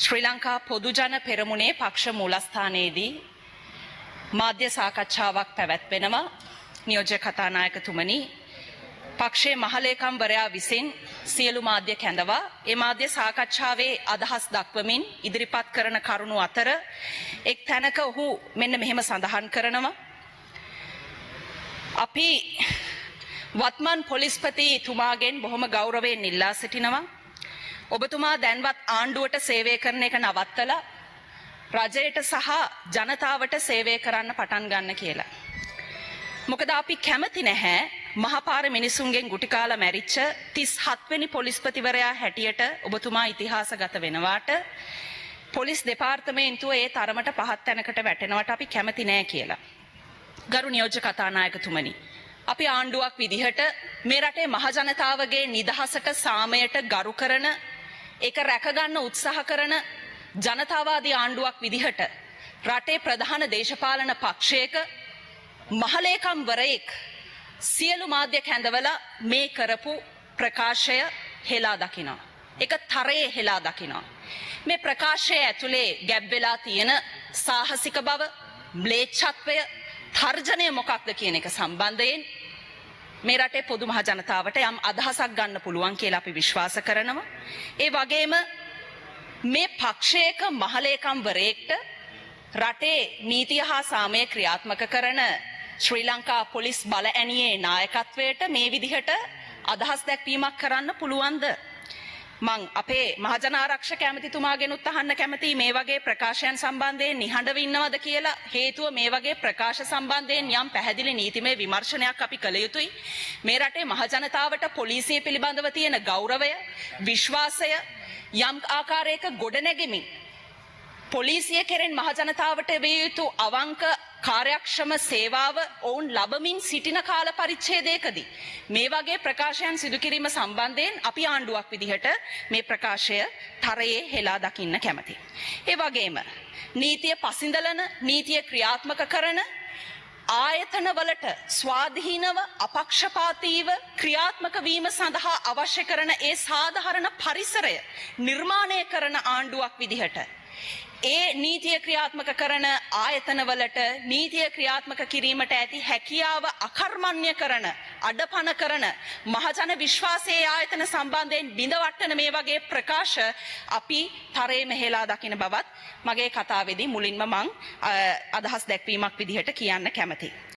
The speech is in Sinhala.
ශ්‍රී ලංකා පොදුජන පෙරමුණේ පක්ෂ මූලස්ථානයේදී මාධ්‍ය සාකච්ඡාවක් පැවැත්වෙනවා. නියෝජ්‍ය කතානායකතුමනි, පක්ෂයේ මහලේකම්වරයා විසින් සියලු මාධ්‍ය කැඳවා ඒ මාධ්‍ය සාකච්ඡාවේ අදහස් දක්වමින් ඉදිරිපත් කරන කරුණු අතර එක් තැනක ඔහු මෙන්න මෙහෙම සඳහන් කරනවා. අපි වත්මන් පොලිස්පතිතුමාගෙන් බොහොම ගෞරවයෙන් ඉල්ලා සිටිනවා. ඔබතුමා දැන්වත් ආණ්ඩුවට සේවය කරන එක නවත්තලා රජයට සහ ජනතාවට සේවය කරන්න පටන් ගන්න කියලා. මොකද අපි කැමති නැහැ මහපාර මිනිසුන්ගෙන් ගුටි කාලා මැරිච්ච 37 වෙනි පොලිස්පතිවරයා හැටියට ඔබතුමා ඉතිහාසගත වෙනවාට පොලිස් දෙපාර්තමේන්තුව ඒ තරමට පහත් තැනකට වැටෙනවට අපි කැමති නැහැ කියලා. ගරු නියෝජ්‍ය කතානායකතුමනි, අපි ආණ්ඩුවක් විදිහට මේ රටේ මහජනතාවගේ නිදහසට සාමයට ගරු කරන ඒක රැකගන්න උත්සාහ කරන ජනතාවාදී ආණ්ඩුවක් විදිහට රටේ ප්‍රධාන දේශපාලන පක්ෂයක මහලේකම්වරයෙක් සියලු මාධ්‍ය කැඳවලා මේ කරපු ප්‍රකාශය හෙලා දකිනවා. ඒක තරයේ හෙලා දකිනවා. මේ ප්‍රකාශය ඇතුලේ ගැබ් වෙලා තියෙන සාහසික බව, ම්ලේච්ඡත්වය, තර්ජනය මොකක්ද කියන එක සම්බන්ධයෙන් මේ රටේ පොදු මහ ජනතාවට යම් අදහසක් ගන්න පුළුවන් කියලා අපි විශ්වාස කරනවා. ඒ වගේම මේ පක්ෂයක මහලේකම්වරයෙක්ට රටේ නීතිය හා සාමය ක්‍රියාත්මක කරන ශ්‍රී ලංකා පොලිස් බල ඇණියේ නායකත්වයට මේ විදිහට අදහස් දැක්වීමක් කරන්න පුළුවන්ද? මං අපේ මහජන ආරක්ෂක ඇමතිතුමාගෙනුත් අහන්න කැමතියි මේ වගේ ප්‍රකාශයන් සම්බන්ධයෙන් නිහඬව ඉන්නවද කියලා. හේතුව මේ වගේ ප්‍රකාශ සම්බන්ධයෙන් යම් පැහැදිලි නීතිමය විමර්ශනයක් අපි කළ යුතුයි. මේ රටේ මහජනතාවට පොලිසිය පිළිබඳව තියෙන ගෞරවය, විශ්වාසය යම් ආකාරයක ගොඩනැගෙමින් පොලිසිය කෙරෙන් මහජනතාවට විය යුතු අවංක කාර්යක්ෂම සේවාව ඔවුන් ලබමින් සිටින කාල පරිච්ඡේදයකදී මේ වගේ ප්‍රකාශයන් සිදු කිරීම සම්බන්ධයෙන් අපි ආණ්ඩුවක් විදිහට මේ ප්‍රකාශය තරයේ හෙලා දකින්න කැමතියි. ඒ වගේම නීතිය පසිඳලන, නීතිය ක්‍රියාත්මක කරන ආයතනවලට ස්වාධීනව අපක්ෂපාතීව ක්‍රියාත්මක වීම සඳහා අවශ්‍ය කරන ඒ සාධාරණ පරිසරය නිර්මාණය කරන ආණ්ඩුවක් විදිහට ඒ නීතිය ක්‍රියාත්මක කරන ආයතනවලට නීතිය ක්‍රියාත්මක කිරීමට ඇති හැකියාව අකර්මණ්‍ය කරන, අඩපණ කරන මහජන විශ්වාසයේ ආයතන සම්බන්ධයෙන් බිඳවට්ටන මේ වගේ ප්‍රකාශ අපි තරයේ මෙහෙලා දකින බවත් මගේ කතාවේදී මුලින්ම මං අදහස් දැක්වීමක් විදිහට කියන්න කැමතියි.